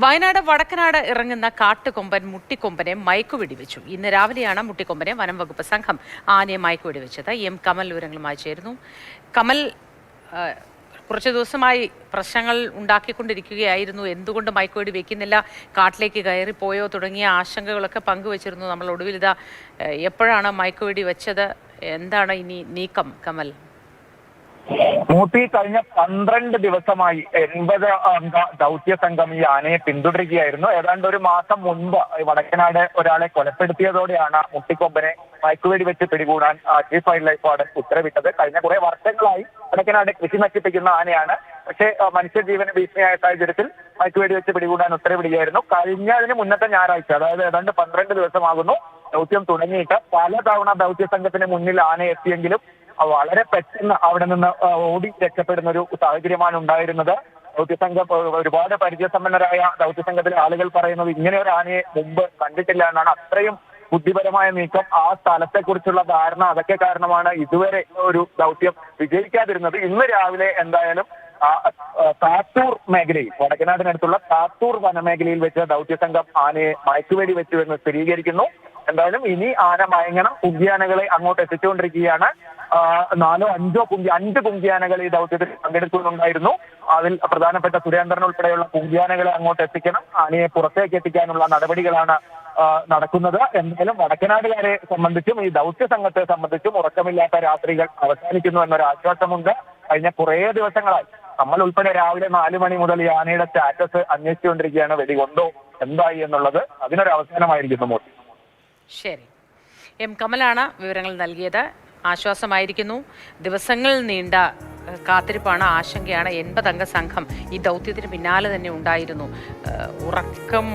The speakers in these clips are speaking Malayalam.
വയനാട് വടക്കനാട് ഇറങ്ങുന്ന കാട്ടുകൊമ്പൻ മുട്ടിക്കൊമ്പനെ മയക്കുവെടിവെച്ചു. ഇന്ന് രാവിലെയാണ് മുട്ടിക്കൊമ്പനെ വനം വകുപ്പ് സംഘം ആനയെ മയക്കുവെടിവെച്ചത്. എം കമൽ വിവരങ്ങളുമായി ചേരുന്നു. കമൽ, കുറച്ചു ദിവസമായി പ്രശ്നങ്ങൾ ഉണ്ടാക്കിക്കൊണ്ടിരിക്കുകയായിരുന്നു. എന്തുകൊണ്ട് മയക്കുവെടി വെക്കുന്നില്ല, കാട്ടിലേക്ക് കയറിപ്പോയോ തുടങ്ങിയ ആശങ്കകളൊക്കെ പങ്കുവച്ചിരുന്നു. നമ്മൾ ഒടുവിൽ ഇതാ എപ്പോഴാണ് മയക്കുവെടി വെച്ചത്, എന്താണ് ഇനി നീക്കം കമൽ? മൂത്തി കഴിഞ്ഞ 12 ദിവസമായി 80 അംഗ ദൗത്യ സംഘം ഈ ആനയെ പിന്തുടരുകയായിരുന്നു. ഏതാണ്ട് ഒരു മാസം മുൻപ് വടക്കനാട് ഒരാളെ കൊലപ്പെടുത്തിയതോടെയാണ് മുട്ടിക്കൊമ്പനെ മയക്കുവെടി വെച്ച് പിടികൂടാൻ ചീഫ് വൈൽഡ് ലൈഫ് വാർഡൻ ഉത്തരവിട്ടത്. കഴിഞ്ഞ കുറെ വർഷങ്ങളായി വടക്കനാട് കൃഷി നശിപ്പിക്കുന്ന ആനയാണ്. പക്ഷേ മനുഷ്യജീവന് ഭീഷണിയായ സാഹചര്യത്തിൽ മയക്കുവെടി വെച്ച് പിടികൂടാൻ ഉത്തരവിടുകയായിരുന്നു. കഴിഞ്ഞതിന് മുന്നത്തെ ഞായറാഴ്ച, അതായത് ഏതാണ്ട് 12 ദിവസമാകുന്നു ദൗത്യം തുടങ്ങിയിട്ട്. പലതവണ ദൗത്യ സംഘത്തിന് മുന്നിൽ ആന എത്തിയെങ്കിലും വളരെ പെട്ടെന്ന് അവിടെ നിന്ന് ഓടി രക്ഷപ്പെടുന്ന ഒരു സാഹചര്യമാണ് ഉണ്ടായിരുന്നത്. ദൗത്യസംഘം ഒരുപാട് പരിചയസമ്പന്നരായ ദൗത്യസംഘത്തിലെ ആളുകൾ പറയുന്നത് ഇങ്ങനെ ഒരു ആനയെ മുമ്പ് കണ്ടിട്ടില്ല എന്നാണ്. അത്രയും ബുദ്ധിപരമായ നീക്കം, ആ സ്ഥലത്തെ കുറിച്ചുള്ള ധാരണ, അതൊക്കെ കാരണമാണ് ഇതുവരെ ഒരു ദൗത്യം വിജയിക്കാതിരുന്നത്. ഇന്ന് രാവിലെ എന്തായാലും താത്തൂർ മേഖലയിൽ, വടക്കനാടിനടുത്തുള്ള താത്തൂർ വനമേഖലയിൽ വെച്ച് ദൗത്യസംഘം ആനയെ മയക്കുവെടി വെച്ചു എന്ന് സ്ഥിരീകരിക്കുന്നു. എന്തായാലും ഇനി ആന മയങ്ങണം. കുങ്കിയാനകളെ അങ്ങോട്ട് എത്തിച്ചുകൊണ്ടിരിക്കുകയാണ്. 5 കുങ്കിയാനകൾ ഈ ദൗത്യത്തിൽ പങ്കെടുക്കുന്നുണ്ടായിരുന്നു. അതിൽ പ്രധാനപ്പെട്ട സുരേന്ദ്രൻ ഉൾപ്പെടെയുള്ള കുങ്കിയാനകളെ അങ്ങോട്ട് എത്തിക്കണം. ആനയെ പുറത്തേക്ക് എത്തിക്കാനുള്ള നടപടികളാണ് നടക്കുന്നത്. എന്തായാലും വടക്കനാടുകാരെ സംബന്ധിച്ചും ഈ ദൗത്യ സംഘത്തെ സംബന്ധിച്ചും ഉറക്കമില്ലാത്ത രാത്രികൾ അവസാനിക്കുന്നു എന്നൊരു ആശ്വാസമുണ്ട്. കഴിഞ്ഞ കുറേ ദിവസങ്ങളായി നമ്മൾ ഉൾപ്പെടെ രാവിലെ 4 മണി മുതൽ ഈ ആനയുടെ സ്റ്റാറ്റസ് അന്വേഷിച്ചുകൊണ്ടിരിക്കുകയാണ്. വെടികൊണ്ടോ എന്തായി എന്നുള്ളത്. അതിനൊരു അവസാനമായിരിക്കുന്നു മോദി. ശരി, എം കമലാണ് വിവരങ്ങൾ നൽകിയത്. ആശ്വാസമായിരിക്കുന്നു. ദിവസങ്ങൾ നീണ്ട കാത്തിരിപ്പാണ്, ആശങ്കയാണ്. 80 അംഗ സംഘം ഈ ദൗത്യത്തിന് പിന്നാലെ തന്നെ ഉണ്ടായിരുന്നു. ഉറക്കം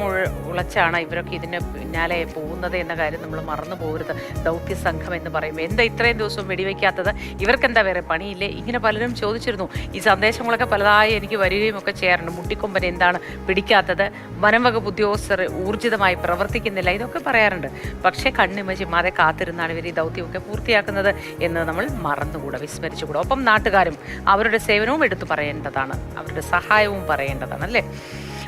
ഉളച്ചാണ് ഇവരൊക്കെ ഇതിന് പിന്നാലെ പോകുന്നത് എന്ന കാര്യം നമ്മൾ മറന്നു പോകരുത്. ദൗത്യ സംഘം എന്ന് പറയുമ്പോൾ എന്താ ഇത്രയും ദിവസവും വെടിവെക്കാത്തത്, ഇവർക്കെന്താ വേറെ പണിയില്ലേ, ഇങ്ങനെ പലരും ചോദിച്ചിരുന്നു. ഈ സന്ദേശങ്ങളൊക്കെ പലതായി എനിക്ക് വരികയും ഒക്കെ ചെയ്യാറുണ്ട്. മുട്ടിക്കൊമ്പൻ എന്താണ് പിടിക്കാത്തത്, വനം വകുപ്പ് ഉദ്യോഗസ്ഥർ ഊർജിതമായി പ്രവർത്തിക്കുന്നില്ല, ഇതൊക്കെ പറയാറുണ്ട്. പക്ഷേ കണ്ണിമച്ചിമാതെ കാത്തിരുന്നാണ് ഇവർ ഈ ദൗത്യമൊക്കെ പൂർത്തിയാക്കുന്നത് എന്ന് നമ്മൾ മറന്നുകൂടാ, വിസ്മരിച്ചുകൂടാ. ഒപ്പം നാട്ടുകാരും അവരുടെ സേവനവും എടുത്തു പറയേണ്ടതാണ്, അവരുടെ സഹായവും പറയേണ്ടതാണ്, അല്ലേ?